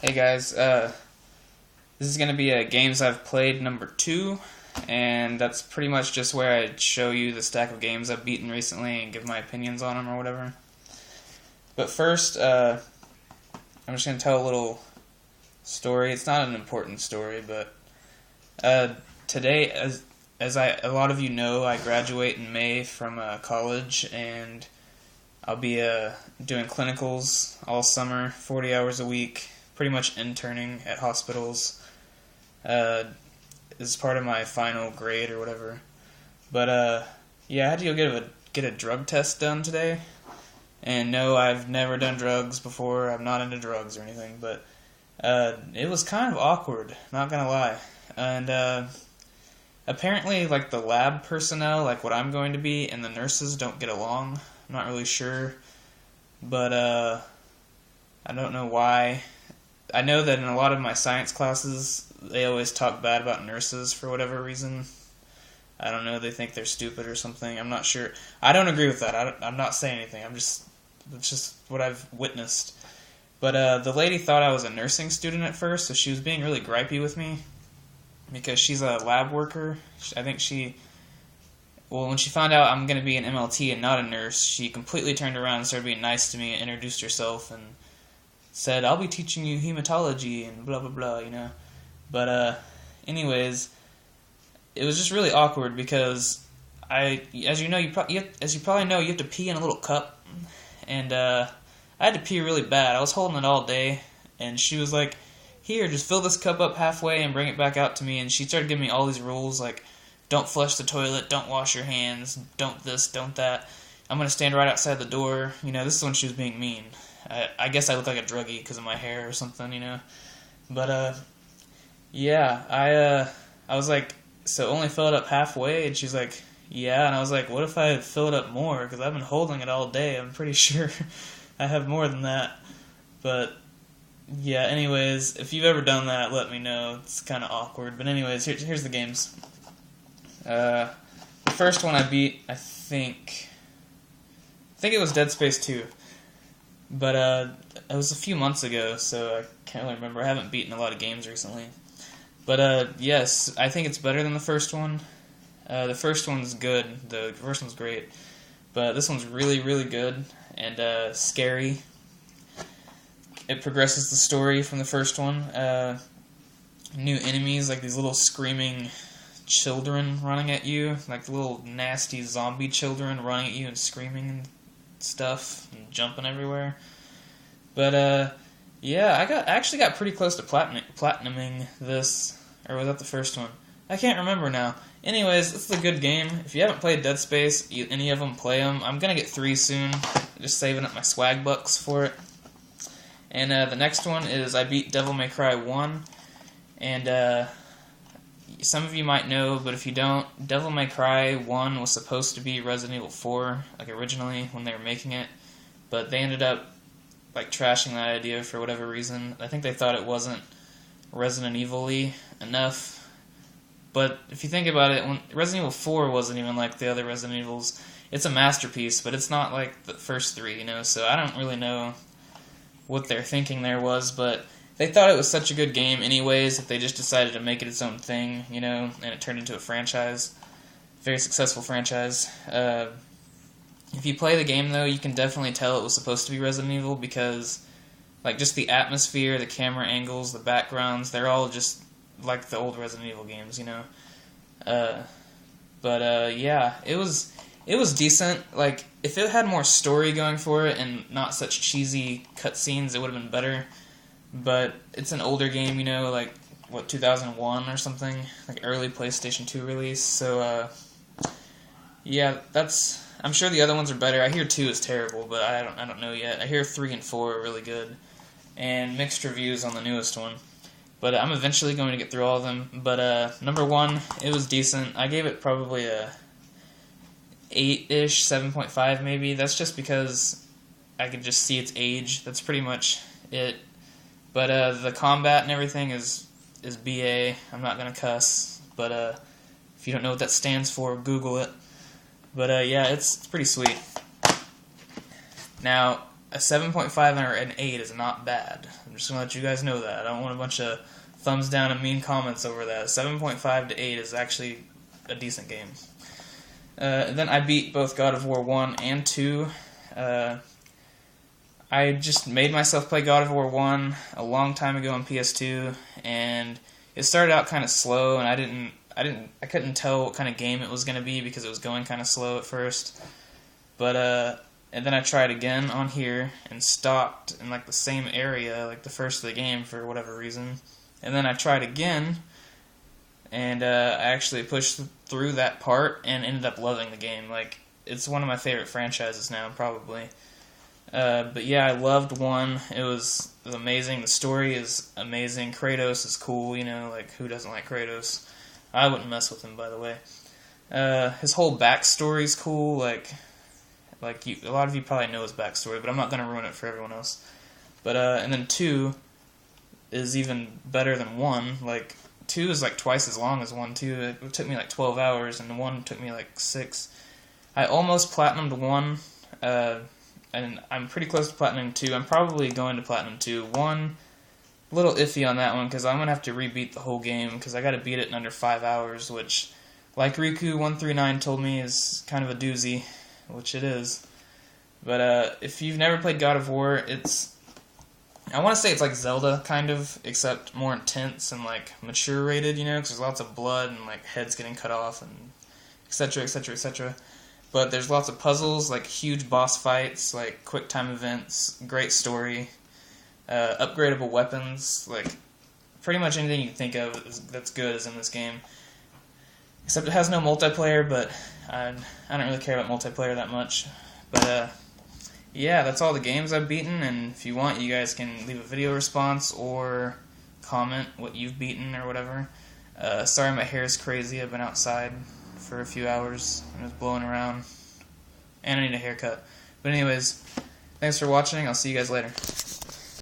Hey guys, this is going to be a games I've played number 2, and that's pretty much just where I show you the stack of games I've beaten recently and give my opinions on them or whatever. But first, I'm just going to tell a little story. It's not an important story, but today, a lot of you know, I graduate in May from college, and I'll be doing clinicals all summer, 40 hours a week, pretty much interning at hospitals as part of my final grade or whatever. But yeah, I had to go get a drug test done today. And no, I've never done drugs before. I'm not into drugs or anything, but it was kind of awkward, not gonna lie. And apparently, like, the lab personnel, like what I'm going to be, and the nurses don't get along. I'm not really sure, but I don't know why. I know that in a lot of my science classes, they always talk bad about nurses for whatever reason. I don't know, they think they're stupid or something. I'm not sure. I don't agree with that. I'm not saying anything. It's just what I've witnessed. But the lady thought I was a nursing student at first, so she was being really gripey with me because she's a lab worker. I think when she found out I'm going to be an MLT and not a nurse, she completely turned around and started being nice to me and introduced herself and said, "I'll be teaching you hematology," and blah, blah, blah, you know. But anyways, it was just really awkward because as you probably know, you have to pee in a little cup. And I had to pee really bad. I was holding it all day, and she was like, "Here, just fill this cup up halfway and bring it back out to me." And she started giving me all these rules, like, don't flush the toilet, don't wash your hands, don't this, don't that. I'm going to stand right outside the door. You know, this is when she was being mean. I guess I look like a druggie because of my hair or something, you know. But, yeah, I was like, "So only fill it up halfway?" And she's like, "Yeah." And I was like, "What if I fill it up more? Because I've been holding it all day. I'm pretty sure I have more than that." But, yeah, anyways, if you've ever done that, let me know. It's kind of awkward. But anyways, here's the games. The first one I beat, I think it was Dead Space 2. But it was a few months ago, so I can't really remember. I haven't beaten a lot of games recently. But yes, I think it's better than the first one. The first one's good. The first one's great. But this one's really, really good and scary. It progresses the story from the first one. New enemies, like these little screaming children running at you, like little nasty zombie children running at you and screaming and stuff and jumping everywhere. But yeah, I actually got pretty close to platinuming this, or was that the first one? I can't remember now. Anyways, it's a good game. If you haven't played Dead Space, any of them, play them. I'm gonna get 3 soon. Just saving up my swag bucks for it. And the next one is I beat Devil May Cry 1, and some of you might know, but if you don't, Devil May Cry 1 was supposed to be Resident Evil 4, like originally when they were making it, but they ended up like trashing that idea for whatever reason. I think they thought it wasn't Resident Evil-y enough. But if you think about it, when Resident Evil 4 wasn't even like the other Resident Evils. It's a masterpiece, but it's not like the first 3, you know, so I don't really know what their thinking there was, but they thought it was such a good game anyways that they just decided to make it its own thing, you know, and it turned into a franchise. Very successful franchise. If you play the game, though, you can definitely tell it was supposed to be Resident Evil because, like, just the atmosphere, the camera angles, the backgrounds, they're all just like the old Resident Evil games, you know. But yeah, it was decent. Like, if it had more story going for it and not such cheesy cutscenes, it would have been better. But it's an older game, you know, like, 2001 or something, like early PlayStation 2 release. So, yeah, I'm sure the other ones are better. I hear 2 is terrible, but I don't know yet. I hear 3 and 4 are really good, and mixed reviews on the newest one. But I'm eventually going to get through all of them. But number 1, it was decent. I gave it probably a 8-ish, 7.5 maybe. That's just because I could just see its age. That's pretty much it. But the combat and everything is BA. I'm not gonna cuss. But if you don't know what that stands for, Google it. But yeah, it's pretty sweet. Now, a 7.5 or an 8 is not bad. I'm just gonna let you guys know that. I don't want a bunch of thumbs down and mean comments over that. 7.5 to 8 is actually a decent game. Then I beat both God of War 1 and 2. I just made myself play God of War 1 a long time ago on PS2, and it started out kind of slow, and I couldn't tell what kind of game it was going to be because it was going kind of slow at first. But and then I tried again on here and stopped in like the same area, like the first of the game for whatever reason. And then I tried again, and I actually pushed through that part and ended up loving the game. Like, it's one of my favorite franchises now, probably. But yeah, I loved 1. It was amazing. The story is amazing. Kratos is cool, you know, like, who doesn't like Kratos? I wouldn't mess with him, by the way. His whole backstory is cool. Like a lot of you probably know his backstory, but I'm not going to ruin it for everyone else. But and then 2 is even better than 1. Like, 2 is like twice as long as 1 too. It took me like 12 hours, and 1 took me like 6. I almost platinumed 1, and I'm pretty close to platinum 2. I'm probably going to platinum 2. 1, a little iffy on that one, because I'm going to have to rebeat the whole game, because I got to beat it in under 5 hours, which, like Riku139 told me, is kind of a doozy, which it is. But if you've never played God of War, I want to say it's like Zelda, kind of, except more intense and, like, mature rated, you know, because there's lots of blood and, like, heads getting cut off and etc., etc., etc. But there's lots of puzzles, like huge boss fights, like quick time events, great story, upgradable weapons, like pretty much anything you can think of that's good is in this game. Except it has no multiplayer, but I don't really care about multiplayer that much. But yeah, that's all the games I've beaten, and if you want, you guys can leave a video response or comment what you've beaten or whatever. Sorry my hair is crazy, I've been outside for a few hours and it was blowing around, and I need a haircut. But anyways, thanks for watching. I'll see you guys later.